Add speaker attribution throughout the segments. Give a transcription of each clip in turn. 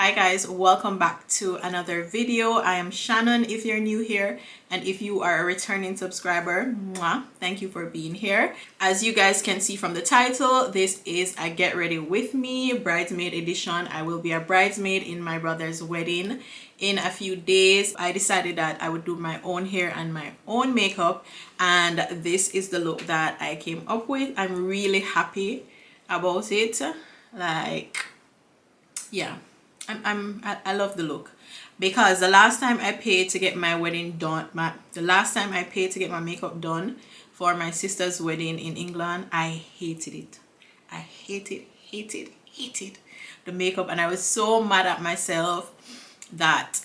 Speaker 1: Hi guys, welcome back to another video. I am Shannon if you're new here, and if you are a returning subscriber, mwah, thank you for being here. As you guys can see from the title, this is a get ready with me bridesmaid edition. I will be a bridesmaid in my brother's wedding in a few days. I decided that I would do my own hair and my own makeup, and this is the look that I came up with. I'm really happy about it. Like, yeah, I love the look, because the last time I paid to get my wedding done, the last time I paid to get my makeup done for my sister's wedding in England, I hated it. I hated the makeup, and I was so mad at myself that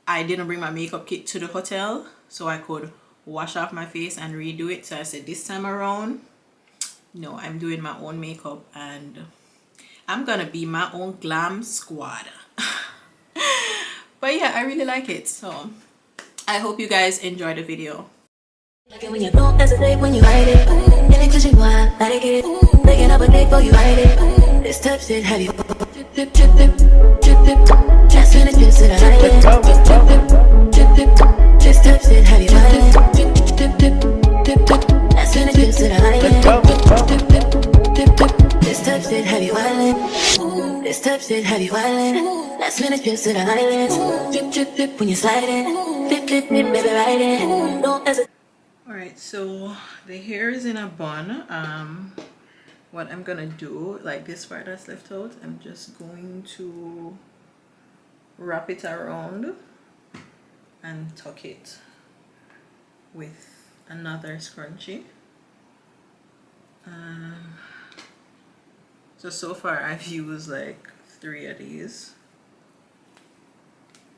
Speaker 1: I didn't bring my makeup kit to the hotel so I could wash off my face and redo it. So I said this time around, no, I'm doing my own makeup and I'm gonna be my own glam squad. But yeah, I really like it, so I hope you guys enjoy the video.
Speaker 2: Like it when you don't hesitate when you write it. In it cause you want, let it get it. Making up a day for you write it. This type shit have you drip, drip, drip, drip, drip, drip. Just when it drips to the light. Drip, drip, drip, drip, drip. This type shit have you write it. Drip, drip, drip, drip, drip. That's when it drips to the light. Drip, drip, drip, drip, drip. This type shit have you wildin'. This type shit have you wildin'. Last minute trips to the islands. Drip, drip, drip when you sliding. Dip, dip, dip, baby, ride it. Don't hesitate.
Speaker 1: Alright, so the hair is in a bun. What I'm gonna do, like this part that's left out, I'm just going to wrap it around and tuck it with another scrunchie. So far I've used like 3 of these.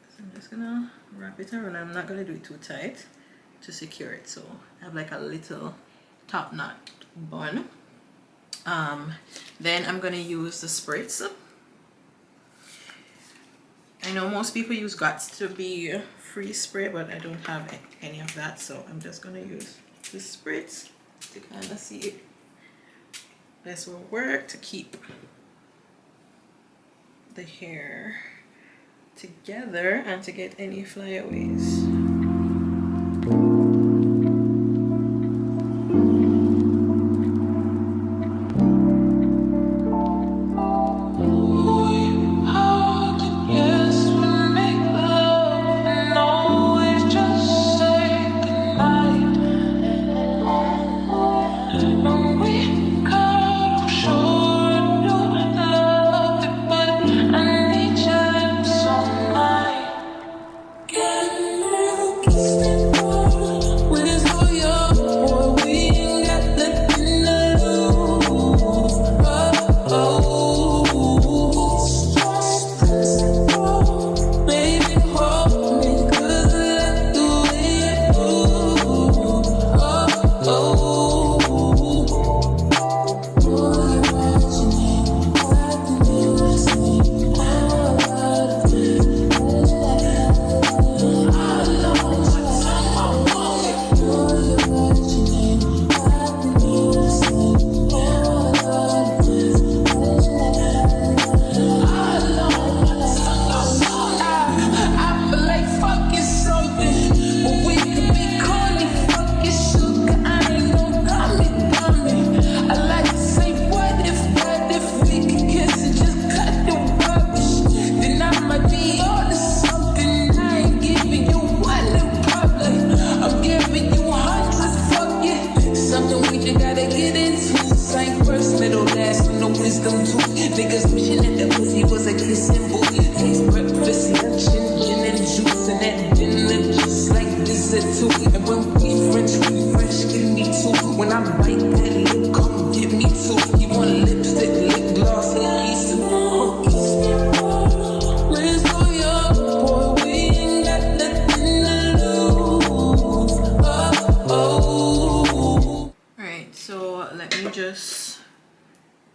Speaker 1: So I'm just gonna wrap it around. I'm not gonna do it too tight to secure it, so I have like a little top knot bun. Then I'm gonna use the spritz. I know most people use Got to Be free spray, but I don't have any of that, so I'm just gonna use the spritz to kind of see it. This will work to keep the hair together and to get any flyaways.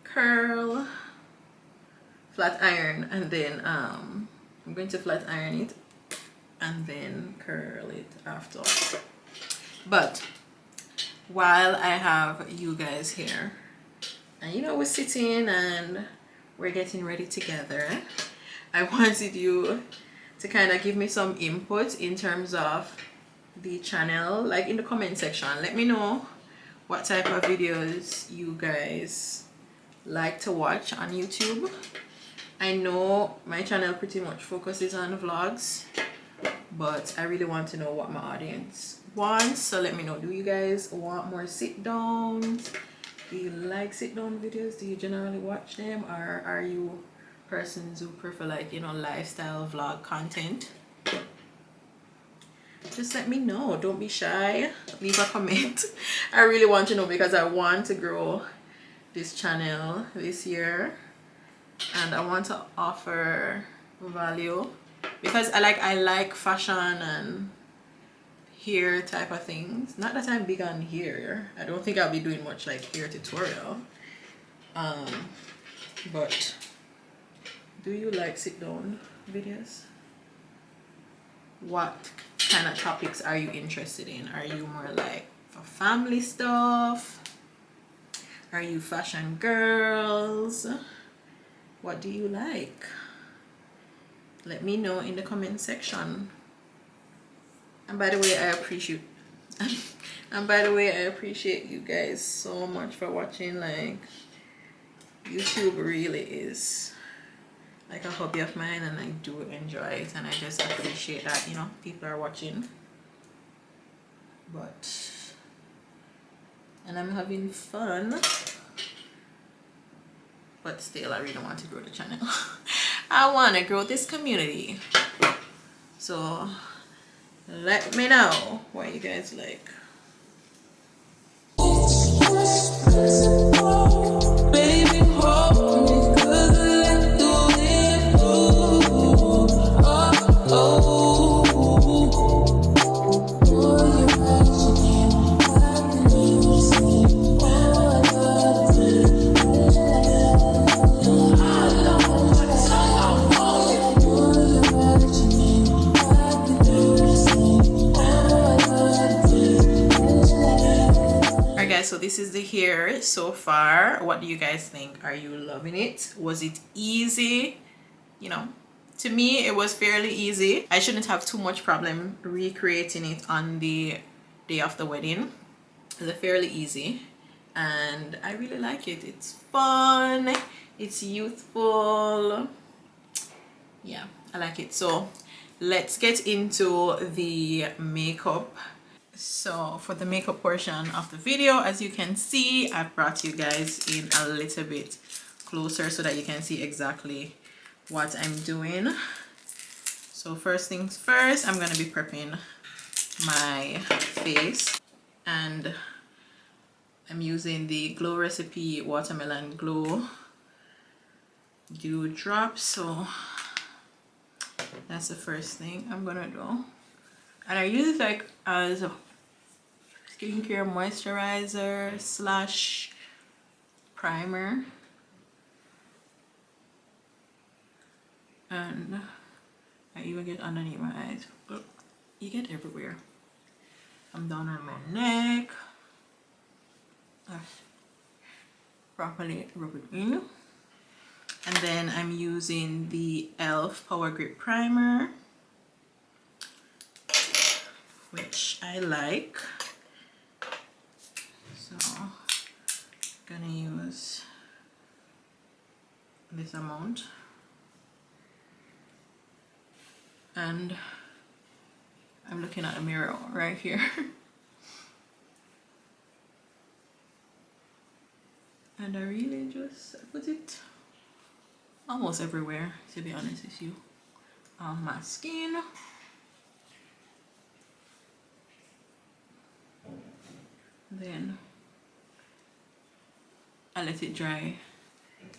Speaker 1: Curl, flat iron, and then I'm going to flat iron it and then curl it after. But while I have you guys here, and you know, we're sitting and we're getting ready together, I wanted you to kind of give me some input in terms of the channel, like in the comment section. Let me know what type of videos you guys like to watch on YouTube. I know my channel pretty much focuses on vlogs, but I really want to know what my audience wants. So let me know, do you guys want more sit downs? Do you like sit down videos? Do you generally watch them, or are you persons who prefer, like, you know, lifestyle vlog content? Just let me know. Don't be shy, leave a comment. I really want to know, because I want to grow this channel this year and I want to offer value, because I like fashion and hair type of things. Not that I'm big on hair. I don't think I'll be doing much like hair tutorial, but do you like sit down videos? What kind of topics are you interested in? Are you more like for family stuff? Are you fashion girls? What do you like? Let me know in the comment section. And by the way, I appreciate you guys so much for watching. Like, YouTube really is like a hobby of mine, and I do enjoy it, and I just appreciate that, you know, people are watching. And I'm having fun, but still I really want to grow the channel. I want to grow this community, so let me know what you guys like. Baby, hold me, 'cause I like the way you move. So this is the hair so far. What do you guys think? Are you loving it? Was it easy? You know, to me it was fairly easy. I shouldn't have too much problem recreating it on the day of the wedding. It's fairly easy and I really like it. It's fun, it's youthful. Yeah, I like it. So let's get into the makeup. So for the makeup portion of the video, as you can see, I've brought you guys in a little bit closer so that you can see exactly what I'm doing. So first things first, I'm going to be prepping my face, and I'm using the Glow Recipe Watermelon Glow Dew Drops. So that's the first thing I'm going to do. And I use it like as a skincare moisturizer slash primer, and I even get underneath my eyes. Look, you get everywhere. I'm down on my neck. Properly rub it in, and then I'm using the e.l.f. Power Grip Primer, which I like. So I'm gonna use this amount, and I'm looking at a mirror right here. And I really just put it almost everywhere, to be honest with you, on my skin. Then I let it dry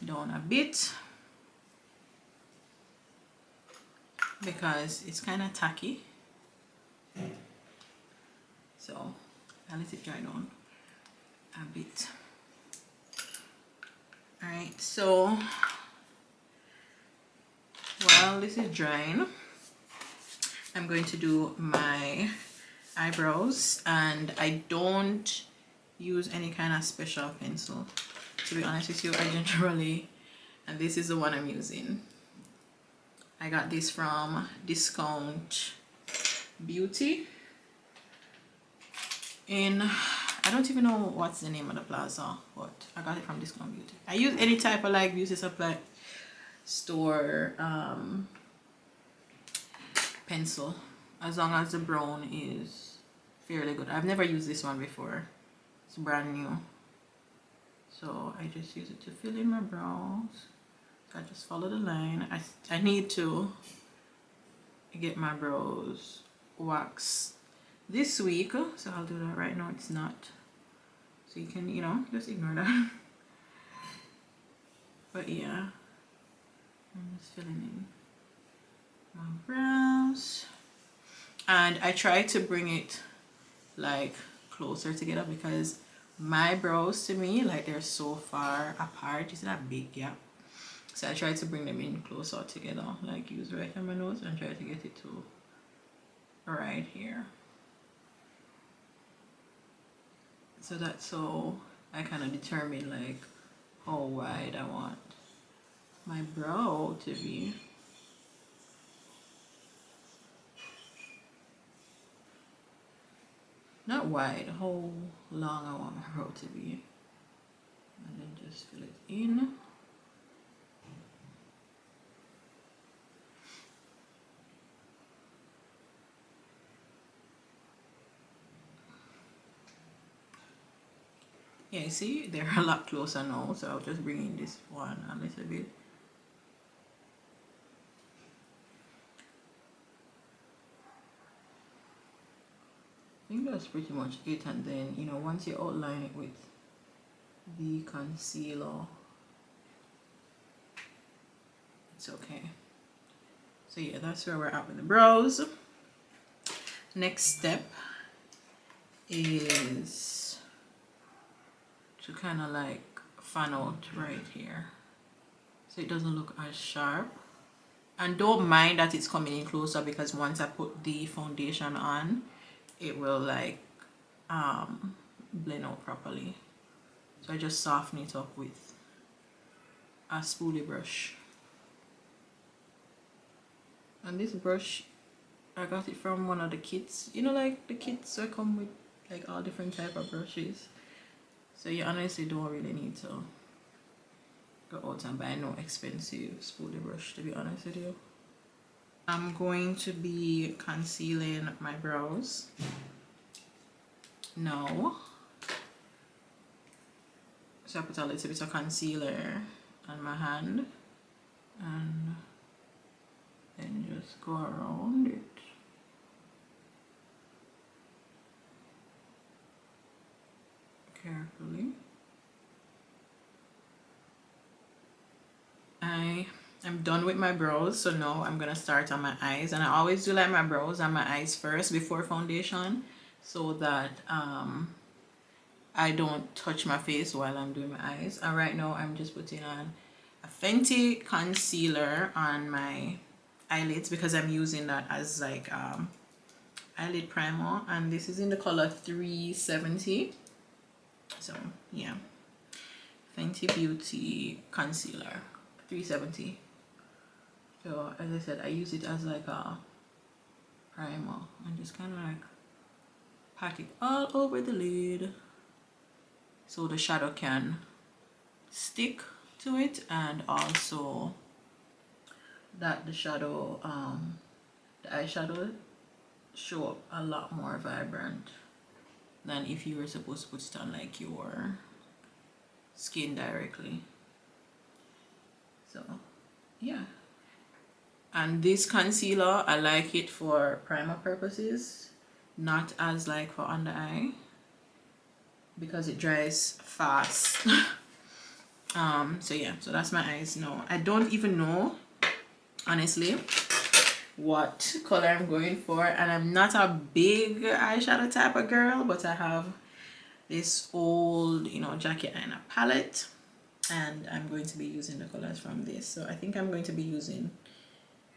Speaker 1: down a bit because it's kind of tacky, so I let it dry down a bit. Alright, so while this is drying, I'm going to do my eyebrows, and I don't use any kind of special pencil, to be honest with you. I generally, and this is the one I'm using, I got this from Discount Beauty in, I don't even know what's the name of the plaza, but I got it from Discount Beauty. I use any type of like beauty supply store pencil, as long as the brown is fairly good. I've never used this one before. It's brand new. So I just use it to fill in my brows. So I just follow the line. I need to get my brows waxed this week, so I'll do that. Right now it's not, so you can, you know, just ignore that. But yeah, I'm just filling in my brows, and I try to bring it like closer together because my brows, to me, like they're so far apart. It's not big gap, so I try to bring them in closer together, like use right on my nose and try to get it to right here. So that's how I kind of determine like how wide I want my brow to be. Not wide, how long I want my brow to be. And then just fill it in. Yeah, you see, they're a lot closer now, so I'll just bring in this one a little bit. I think that's pretty much it, and then, you know, once you outline it with the concealer, it's okay. So yeah, that's where we're at with the brows. Next step is to kind of like fan out right here so it doesn't look as sharp. And don't mind that it's coming in closer, because once I put the foundation on, it will like blend out properly. So I just soften it up with a spoolie brush. And this brush, I got it from one of the kits, you know, like the kits that come with like all different type of brushes. So you honestly don't really need to go out and buy no expensive spoolie brush, to be honest with you. I'm going to be concealing my brows now. So I put a little bit of concealer on my hand and then just go around it. Carefully. I'm done with my brows, so now I'm gonna start on my eyes, and I always do like my brows and my eyes first before foundation, so that I don't touch my face while I'm doing my eyes. And right now I'm just putting on a Fenty concealer on my eyelids because I'm using that as like eyelid primer, and this is in the color 370. So yeah, Fenty Beauty concealer 370. So as I said, I use it as like a primer and just kind of like pat it all over the lid so the shadow can stick to it, and also that the shadow the eyeshadow show up a lot more vibrant than if you were supposed to put it on like your skin directly. So yeah, and this concealer, I like it for primer purposes, not as like for under eye, because it dries fast. So yeah, so that's my eyes now. I don't even know honestly what color I'm going for, and I'm not a big eyeshadow type of girl, but I have this old, you know, Jackie Aina palette, and I'm going to be using the colors from this. So I think I'm going to be using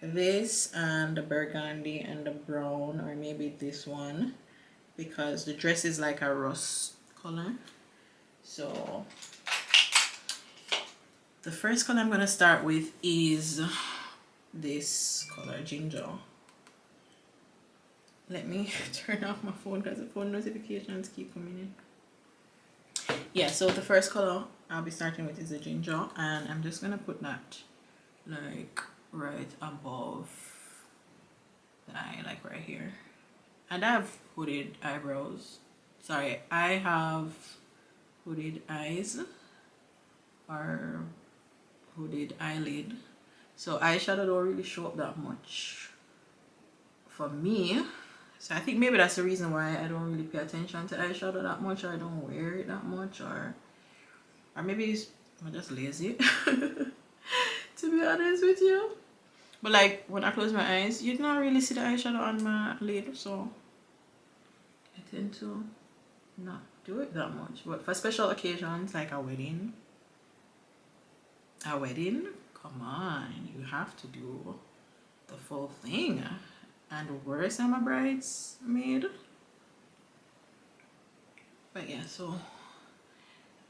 Speaker 1: this and the burgundy and the brown, or maybe this one, because the dress is like a rust color. So the first color I'm going to start with is this color Ginger. Let me turn off my phone because the phone notifications keep coming in. Yeah, so the first color I'll be starting with is the Ginger, and I'm just gonna put that like right above the eye, like right here. And I have hooded eyebrows. Sorry, I have hooded eyes or hooded eyelid. So eyeshadow don't really show up that much for me. So I think maybe that's the reason why I don't really pay attention to eyeshadow that much, or I don't wear it that much, or maybe I'm just lazy to be honest with you. But like when I close my eyes, you don't really see the eyeshadow on my lid, so I tend to not do it that much. But for special occasions like a wedding, come on, you have to do the full thing. And worse, I'm a bridesmaid. But yeah, so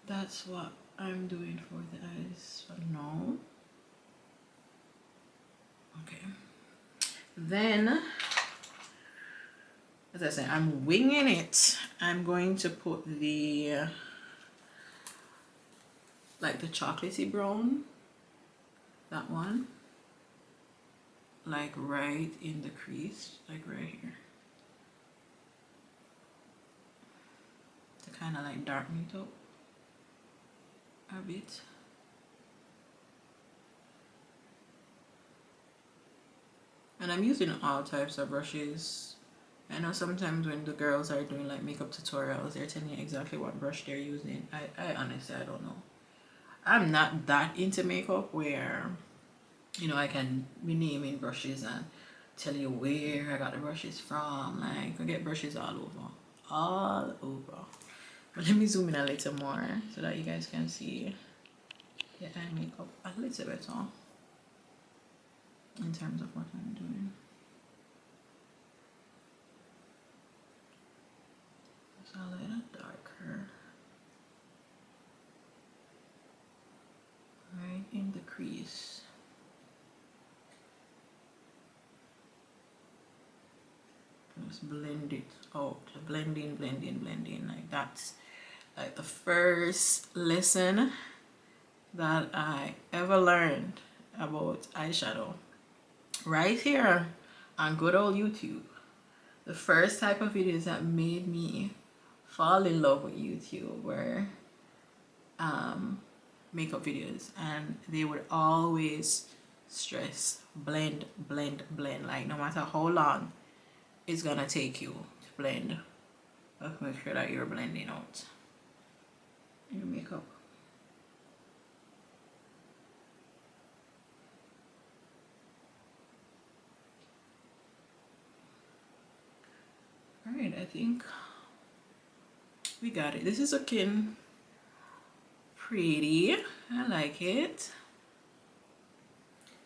Speaker 1: that's what I'm doing for the eyes for now. Okay, then as I said, I'm winging it. I'm going to put the like the chocolatey brown, that one, like right in the crease, like right here, to kind of like darken it up a bit. And I'm using all types of brushes. I know sometimes when the girls are doing like makeup tutorials, they're telling you exactly what brush they're using. I honestly, I don't know. I'm not that into makeup where, you know, I can be naming brushes and tell you where I got the brushes from. Like, I get brushes all over. But let me zoom in a little more so that you guys can see the eye makeup a little better in terms of what I'm doing. It's a little darker right in the crease. Just blend it out, blending, like that's like the first lesson that I ever learned about eyeshadow right here on good old YouTube. The first type of videos that made me fall in love with YouTube were makeup videos, and they would always stress blend, like no matter how long it's gonna take you to blend, let's make sure that you're blending out your makeup. All right, I think we got it. This is looking pretty. I like it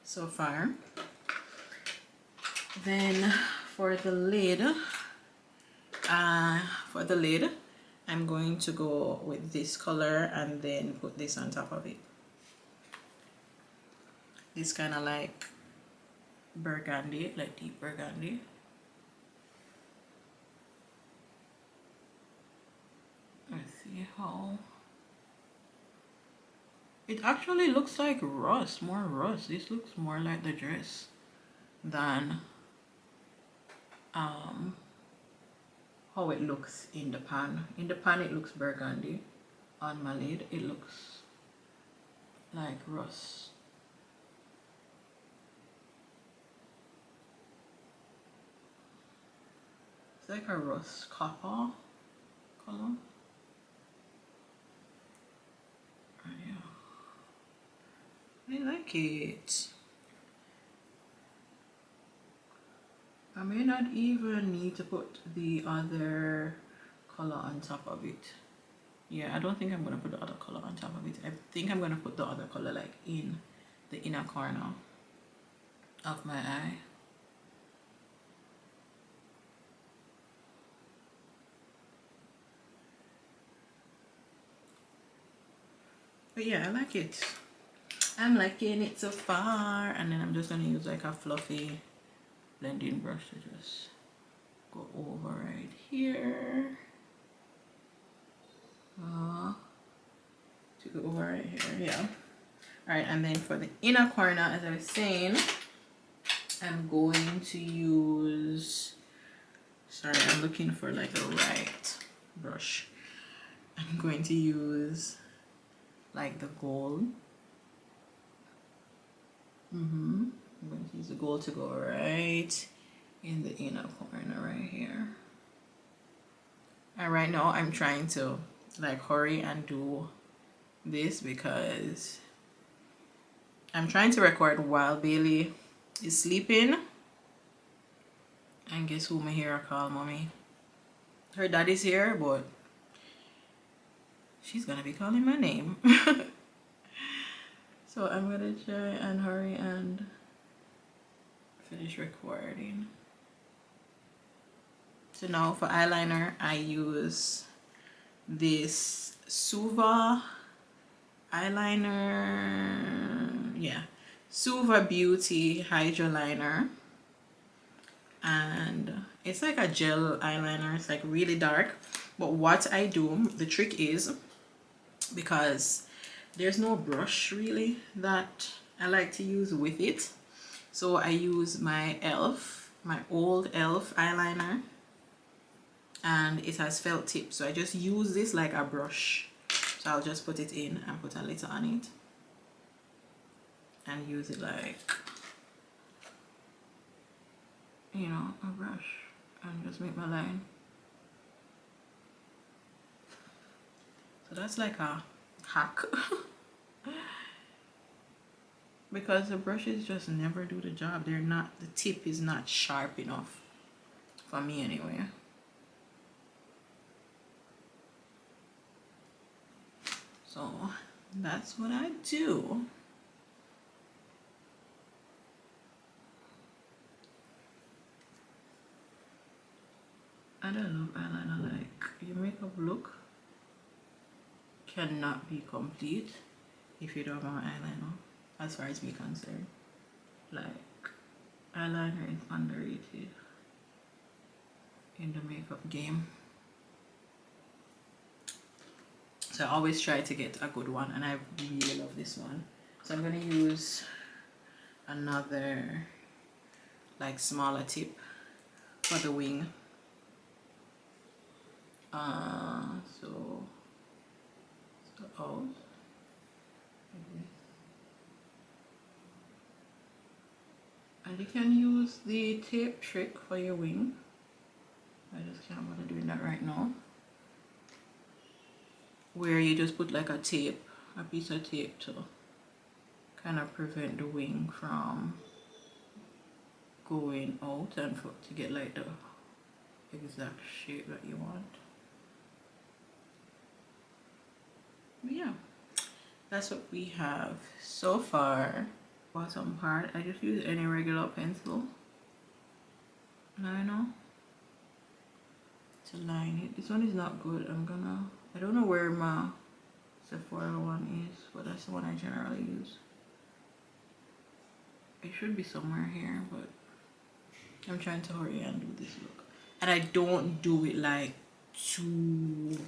Speaker 1: so far. Then for the lid, I'm going to go with this color and then put this on top of it. It's kind of like burgundy, like deep burgundy. Let's see how it actually looks like rust, more rust. This looks more like the dress than how it looks in the pan. In the pan it looks burgundy. On my lid it looks like rust. It's like a rust copper color. Yeah, I like it. I may not even need to put the other color on top of it. Yeah, I don't think I'm gonna put the other color on top of it. I think I'm gonna put the other color like in the inner corner of my eye. But yeah, I like it. I'm liking it so far. And then I'm just gonna use like a fluffy blending brush to just go over right here. To go over right here, yeah. Alright, and then for the inner corner, as I was saying, I'm going to use, sorry, I'm looking for like the right brush. I'm going to use like the gold. I'm going to use the gold to go right in the inner corner right here. And right now I'm trying to like hurry and do this because I'm trying to record while Bailey is sleeping. And guess who my hear call mommy? Her daddy's here, but she's gonna be calling my name. So I'm gonna try and hurry and finish recording. So now for eyeliner, I use this Suva eyeliner, yeah, Suva Beauty Hydroliner, and it's like a gel eyeliner. It's like really dark, but what I do, the trick is, because there's no brush really that I like to use with it, so I use my old elf eyeliner, and it has felt tip, so I just use this like a brush. So I'll just put it in and put a little on it and use it like, you know, a brush, and just make my line. So that's like a hack. Because the brushes just never do the job. They're not, the tip is not sharp enough for me anyway. So that's what I do. And I love eyeliner. Like, your makeup look cannot be complete if you don't have an eyeliner, as far as me concerned. Like, eyeliner is underrated in the makeup game. So I always try to get a good one, and I really love this one. So I'm gonna use another like smaller tip for the wing. So out. And you can use the tape trick for your wing. I just can't bother doing that right now. Where you just put like a piece of tape to kind of prevent the wing from going out, and to get like the exact shape that you want. But yeah, that's what we have so far. Bottom part, I just use any regular pencil liner to line it. This one is not good. I don't know where my Sephora one is, but that's the one I generally use. It should be somewhere here, but I'm trying to hurry and do this look. And I don't do it like too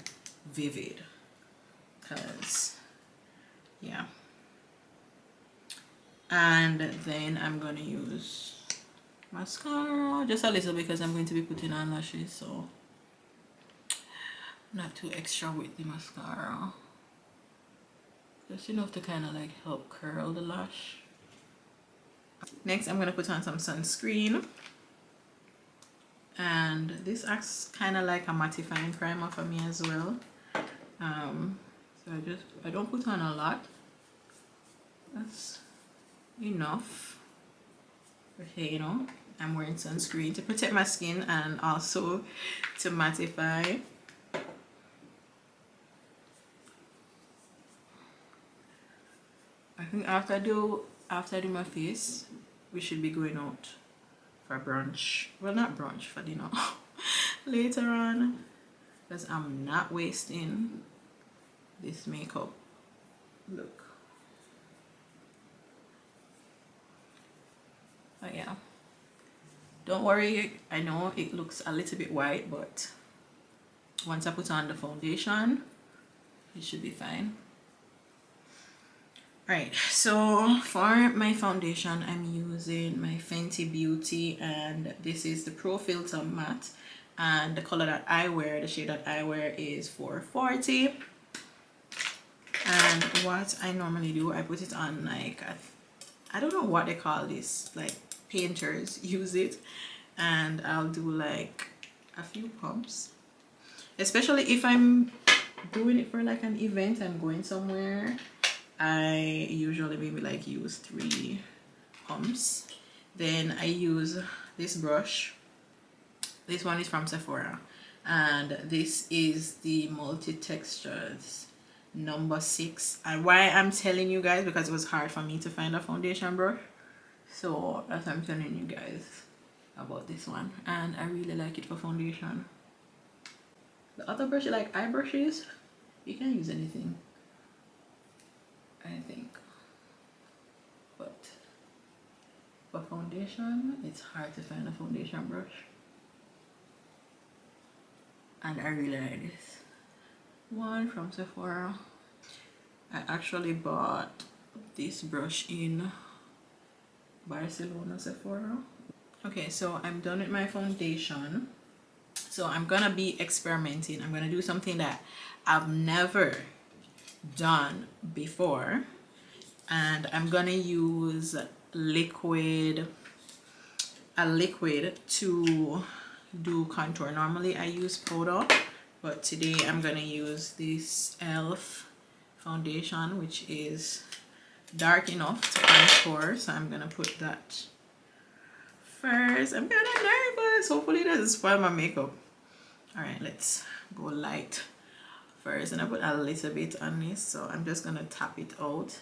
Speaker 1: vivid, because yeah. And then I'm gonna use mascara, just a little, because I'm going to be putting on lashes, so not too extra with the mascara, just enough to kind of like help curl the lash. Next I'm gonna put on some sunscreen, and this acts kind of like a mattifying primer for me as well. So I don't put on a lot. That's enough. Okay, you know, I'm wearing sunscreen to protect my skin and also to mattify. I think after I do my face, we should be going out for brunch. Well, not brunch, for dinner later on, because I'm not wasting this makeup look. But yeah, don't worry, I know it looks a little bit white, but once I put on the foundation, it should be fine. Alright, so for my foundation, I'm using my Fenty Beauty, and this is the Pro Filter Matte, and the color that I wear, the shade that I wear is 440. And what I normally do, I put it on like, I don't know what they call this, like painters use it, and I'll do like a few pumps, especially if I'm doing it for like an event, I'm going somewhere. I usually maybe like use 3 pumps. Then I use this brush. This one is from Sephora, and this is the Multi Textures number 6. And why I'm telling you guys, because it was hard for me to find a foundation brush, so that's why I'm telling you guys about this one, and I really like it for foundation. The other brush, like eye brushes, you can use anything, I think, but for foundation it's hard to find a foundation brush, and I really like this one from Sephora. I actually bought this brush in Barcelona Sephora. Okay, so I'm done with my foundation, so I'm gonna be experimenting. I'm gonna do something that I've never done before, and I'm gonna use a liquid to do contour. Normally I use powder, but today I'm gonna use this ELF foundation, which is dark enough to contour, so I'm gonna put that first. I'm kind of nervous, hopefully it doesn't spoil my makeup. All right, let's go light first, and I put a little bit on this, so I'm just gonna tap it out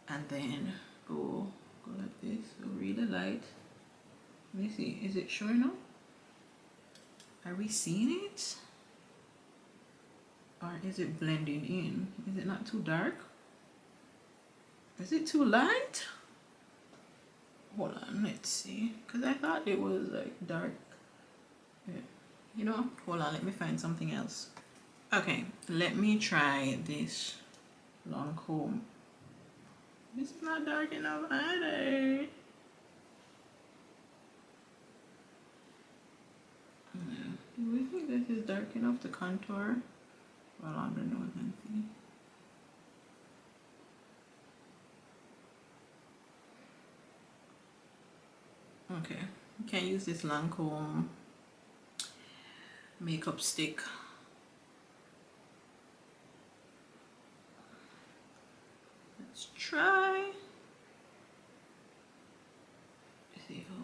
Speaker 1: and then go like this. So really light. Let me see, is it showing up? Are we seeing it, or is it blending in? Is it not too dark? Is it too light? Hold on, let's see, because I thought it was like dark. Yeah. You know, hold on, let me find something else. Okay, let me try this long comb. This is not dark enough either. Do we think this is dark enough to contour? Well, on the nose and see. Okay, you can use this Lancome makeup stick. Let's try. See how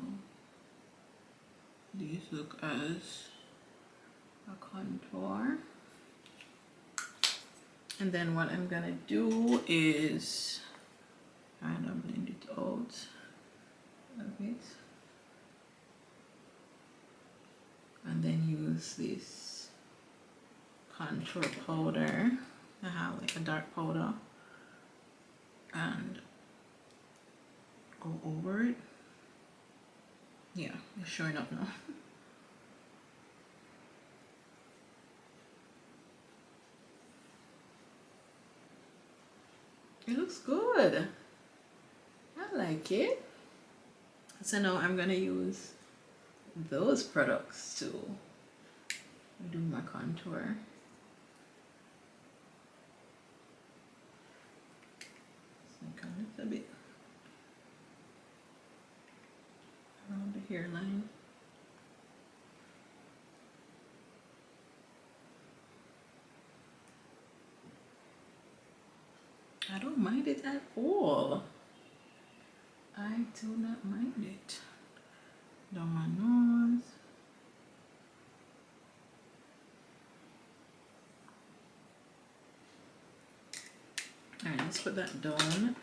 Speaker 1: these look as a contour. And then what I'm gonna do is kind of blend it out a bit, and then use this contour powder. I have like a dark powder, and go over it. Yeah, it's showing up now. It looks good. I like it. So now I'm gonna use those products to do my contour. It's like a little bit around the hairline. I don't mind it at all. I do not mind it. Down my nose. Alright, let's put that down.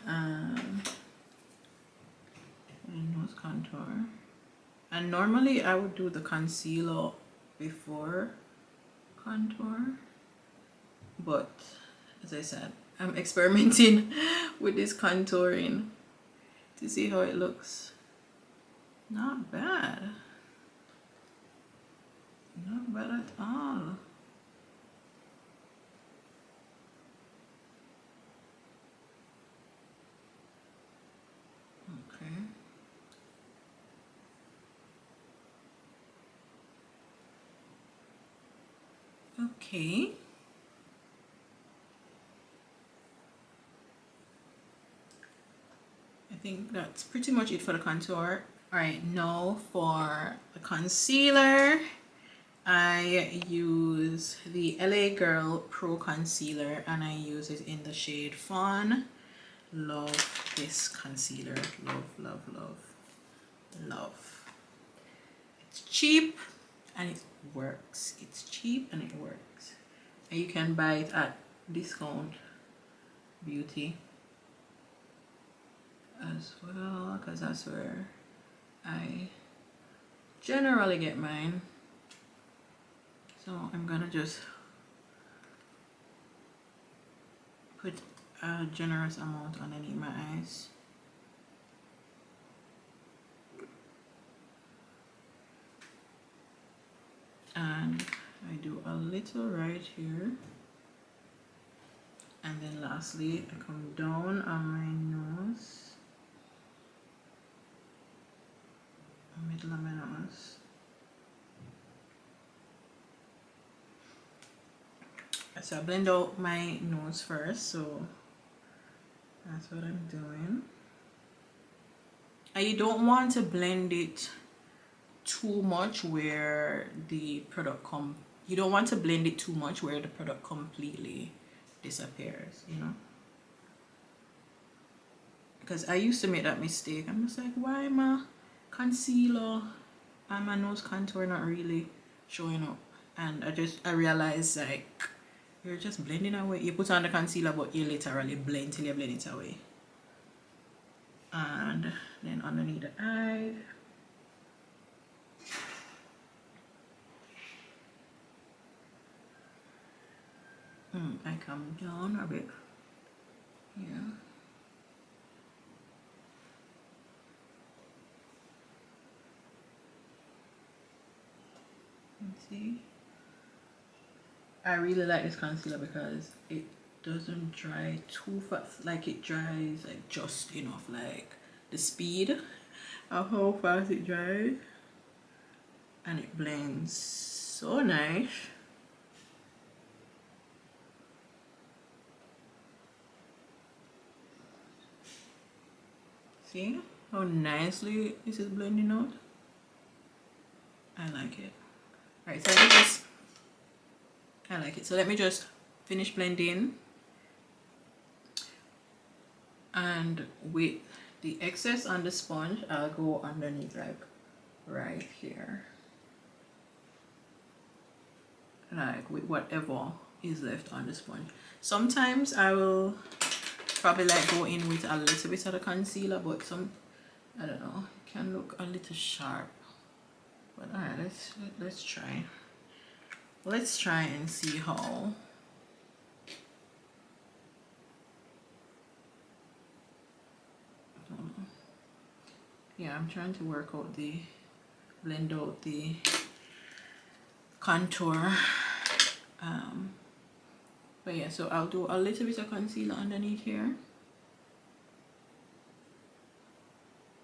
Speaker 1: Nose contour. And normally I would do the concealer before contour, but as I said, I'm experimenting with this contouring to see how it looks. Not bad. Not bad at all. Okay. Okay. I think that's pretty much it for the contour. Alright, now for the concealer, I use the LA Girl Pro Concealer and I use it in the shade Fawn. Love this concealer. Love, love, love, love. It's cheap and it works. It's cheap and it works. And you can buy it at Discount Beauty as well, because that's where I generally get mine. So I'm gonna just put a generous amount underneath my eyes. And I do a little right here. And then lastly, I come down on my nose, middle of my nose. So I blend out my nose first, so that's what I'm doing. And you don't want to blend it too much where the product you don't want to blend it too much where the product completely disappears, you know, because I used to make that mistake. I'm just like, why my concealer and my nose contour not really showing up? And I realized, like, you're just blending away. You put on the concealer but you literally blend till you blend it away. And then underneath the eye, I come down a bit here. See, I really like this concealer because it doesn't dry too fast. Like, it dries like just enough, like the speed of how fast it dries, and it blends so nice. See how nicely this is blending out? I like it. Alright, so I like it. So let me just finish blending, and with the excess on the sponge, I'll go underneath, like right here, like with whatever is left on the sponge. Sometimes I will probably like go in with a little bit of the concealer, but I don't know, it can look a little sharp. But alright, let's try. Let's try and see how. Yeah, I'm trying to work out blend out the contour. But yeah, so I'll do a little bit of concealer underneath here.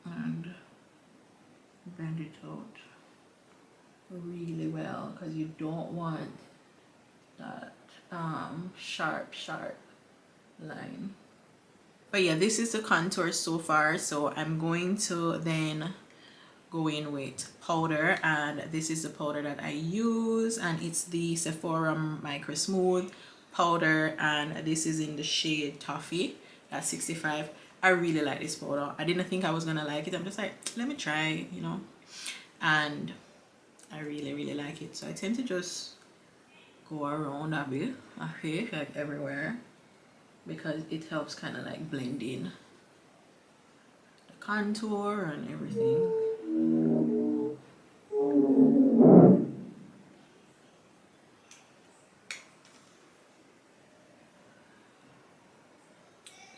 Speaker 1: And blend it out really well, because you don't want that sharp line. But yeah, this is the contour so far. So I'm going to then go in with powder, and this is the powder that I use, and it's the Sephora Micro Smooth powder, and this is in the shade Toffee. That's 65. I really like this powder. I didn't think I was gonna like it. I'm just like, let me try, you know, and I really like it. So I tend to just go around a bit, like everywhere, because it helps kind of like blend in the contour and everything.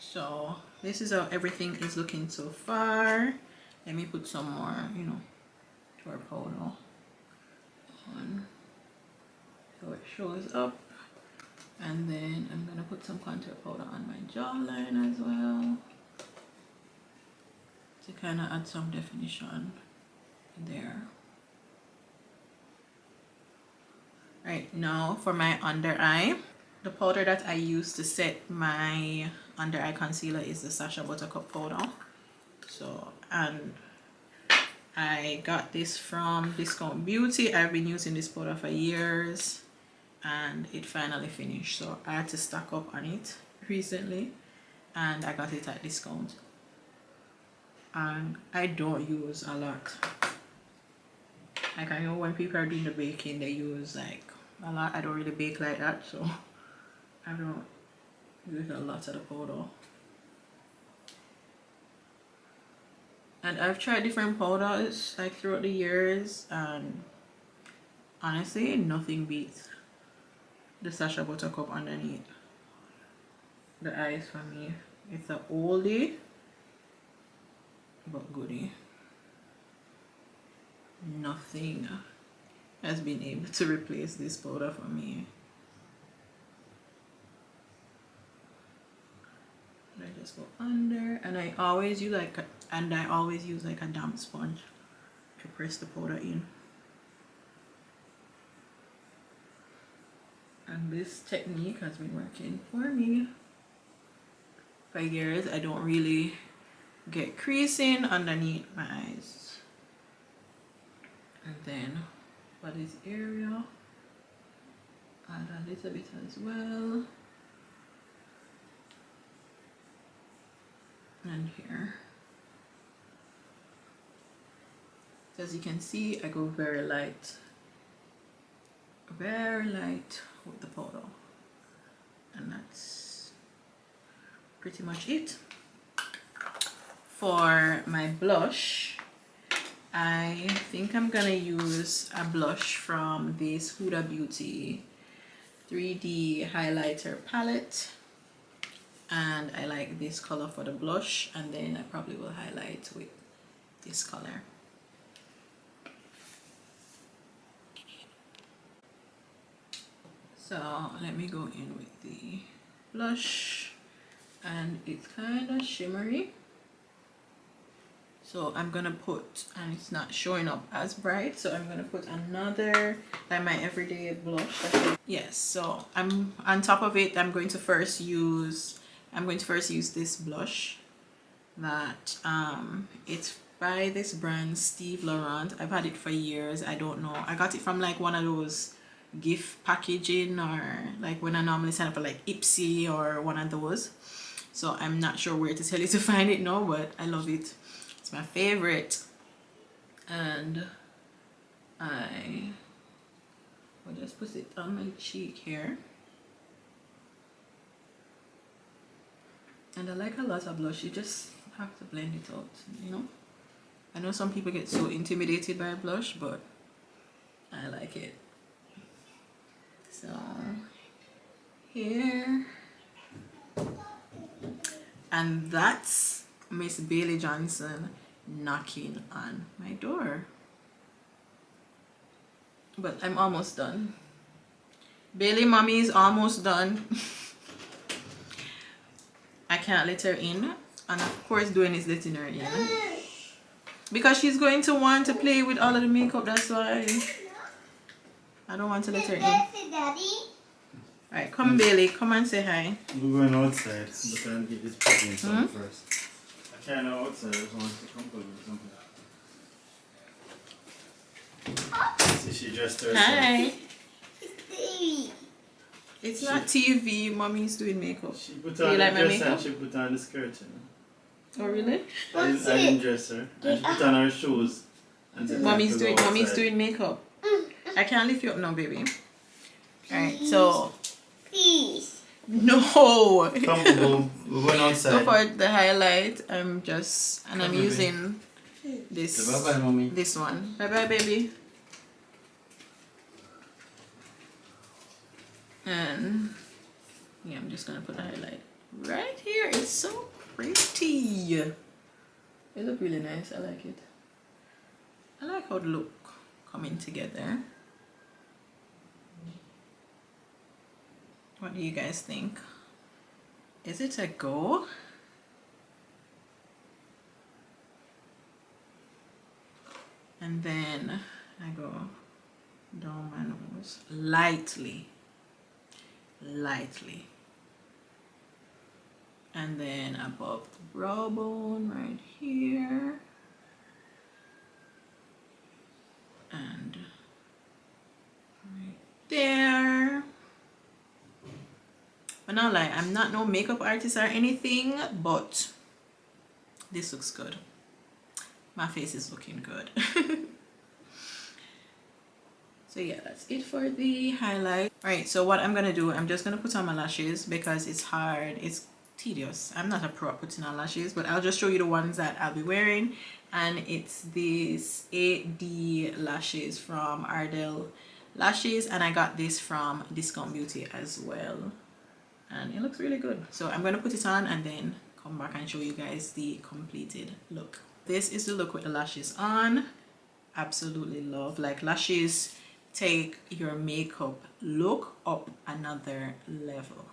Speaker 1: So this is how everything is looking so far. Let me put some more, you know, to our powder on so it shows up. And then I'm gonna put some contour powder on my jawline as well to kind of add some definition there. Right, now for my under eye, the powder that I use to set my under eye concealer is the Sacha Buttercup powder. So, and I got this from Discount Beauty. I've been using this powder for years and it finally finished, so I had to stock up on it recently and I got it at discount. And I don't use a lot. Like, I know when people are doing the baking they use like a lot. I don't really bake like that, so I don't use a lot of the powder. And I've tried different powders like throughout the years and honestly nothing beats the Sacha Buttercup underneath the eyes for me. It's a oldie but goodie. Nothing has been able to replace this powder for me. I just go under, and I always use like a damp sponge to press the powder in. And this technique has been working for me for years. I don't really get creasing underneath my eyes. And then for this area, add a little bit as well. And here. So as you can see, I go very light with the powder. And that's pretty much it. For my blush, I think I'm gonna use a blush from this Huda Beauty 3D highlighter palette, and I like this color for the blush, and then I probably will highlight with this color. So let me go in with the blush, and it's kind of shimmery. So I'm gonna put, and it's not showing up as bright, so I'm gonna put another, like my everyday blush. Yes, so I'm on top of it. I'm going to first use this blush that it's by this brand Steve Laurent. I've had it for years. I don't know, I got it from like one of those gift packaging, or like when I normally sign up for like Ipsy or one of those. So I'm not sure where to tell you to find it now, but I love it. It's my favorite. And I will just put it on my cheek here. And I like a lot of blush. You just have to blend it out, you know. I know some people get so intimidated by blush, but I like it. So here, and that's Miss Bailey Johnson knocking on my door. But I'm almost done. Bailey mommy is almost done. I can't let her in, and of course Dwayne is letting her in because she's going to want to play with all of the makeup. That's why I don't want to let her in. Alright, come Bailey, come and say hi.
Speaker 3: We're going outside, but I'll get this picking something first. I can't go outside, I just want to come with something. See, she dressed herself.
Speaker 1: Hi. It's not TV, mommy's doing makeup.
Speaker 3: She put
Speaker 1: Do
Speaker 3: on
Speaker 1: you
Speaker 3: the
Speaker 1: like my
Speaker 3: dress
Speaker 1: makeup?
Speaker 3: and she put on the skirt, you know.
Speaker 1: Oh really?
Speaker 3: I didn't dress her. And she put on her shoes. And said,
Speaker 1: Mommy's doing makeup. I can't lift you up now, baby. Alright, so
Speaker 2: Please.
Speaker 1: no.
Speaker 3: Come, we're going outside.
Speaker 1: So for the highlight, I'm using this.
Speaker 3: So bye bye, mommy.
Speaker 1: This one. Bye bye, baby. And yeah, I'm just gonna put the highlight right here. It's so pretty. It look really nice. I like it. I like how the look coming together. What do you guys think? Is it a go? And then I go down my nose lightly, and then above the brow bone right here, and right there. But not like I'm not no makeup artist or anything, but this looks good. My face is looking good. So yeah, that's it for the highlight. All right, so what I'm gonna do, I'm just gonna put on my lashes because it's hard, it's tedious. I'm not a pro at putting on lashes, but I'll just show you the ones that I'll be wearing. And it's these 8D lashes from Ardell Lashes, and I got this from Discount Beauty as well, and it looks really good. So I'm gonna put it on and then come back and show you guys the completed look. This is the look with the lashes on. Absolutely love, like, lashes take your makeup look up another level.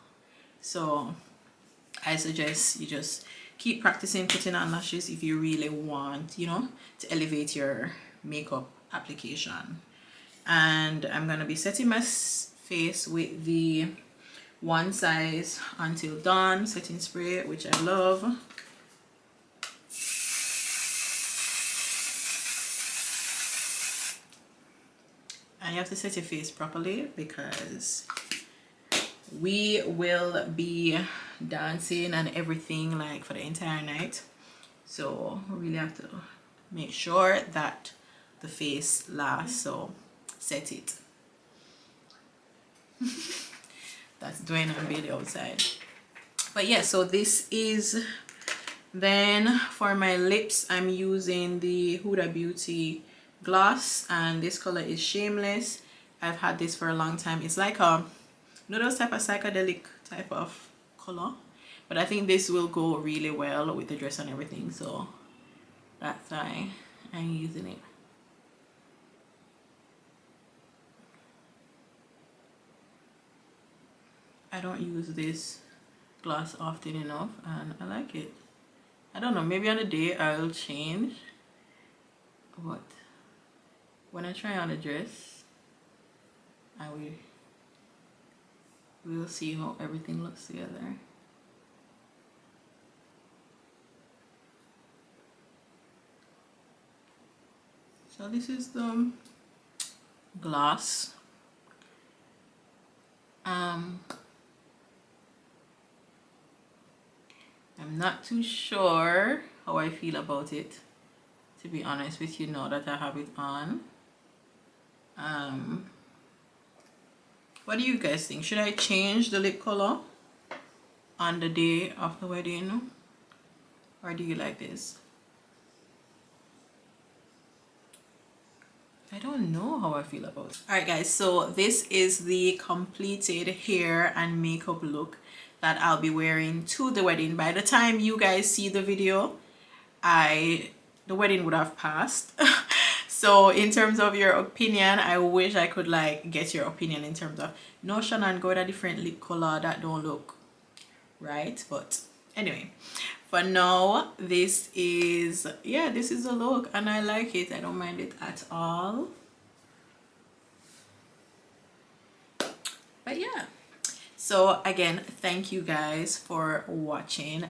Speaker 1: So I suggest you just keep practicing putting on lashes if you really want, you know, to elevate your makeup application. And I'm gonna be setting my face with the One Size Until Dawn setting spray, which I love. And you have to set your face properly because we will be dancing and everything like for the entire night. So we really have to make sure that the face lasts. So set it. That's Dwayne and Bailey outside. But yeah, so this is then for my lips. I'm using the Huda Beauty gloss, and this color is Shameless. I've had this for a long time. It's like a, you know, those type of psychedelic type of color, but I think this will go really well with the dress and everything, so that's why I'm using it. I don't use this gloss often enough and I like it. I don't know, maybe on a day I'll change, but when I try on a dress, we'll see how everything looks together. So this is the gloss. I'm not too sure how I feel about it, to be honest with you, now that I have it on. What do you guys think? Should I change the lip color on the day of the wedding, or do you like this? I don't know how I feel about it. Alright guys, so this is the completed hair and makeup look that I'll be wearing to the wedding. By the time you guys see the video, the wedding would have passed. So in terms of your opinion, I wish I could like get your opinion in terms of, no Shannon, go with a different lip color, that don't look right. But anyway, for now, this is the look and I like it. I don't mind it at all. But yeah, so again, thank you guys for watching.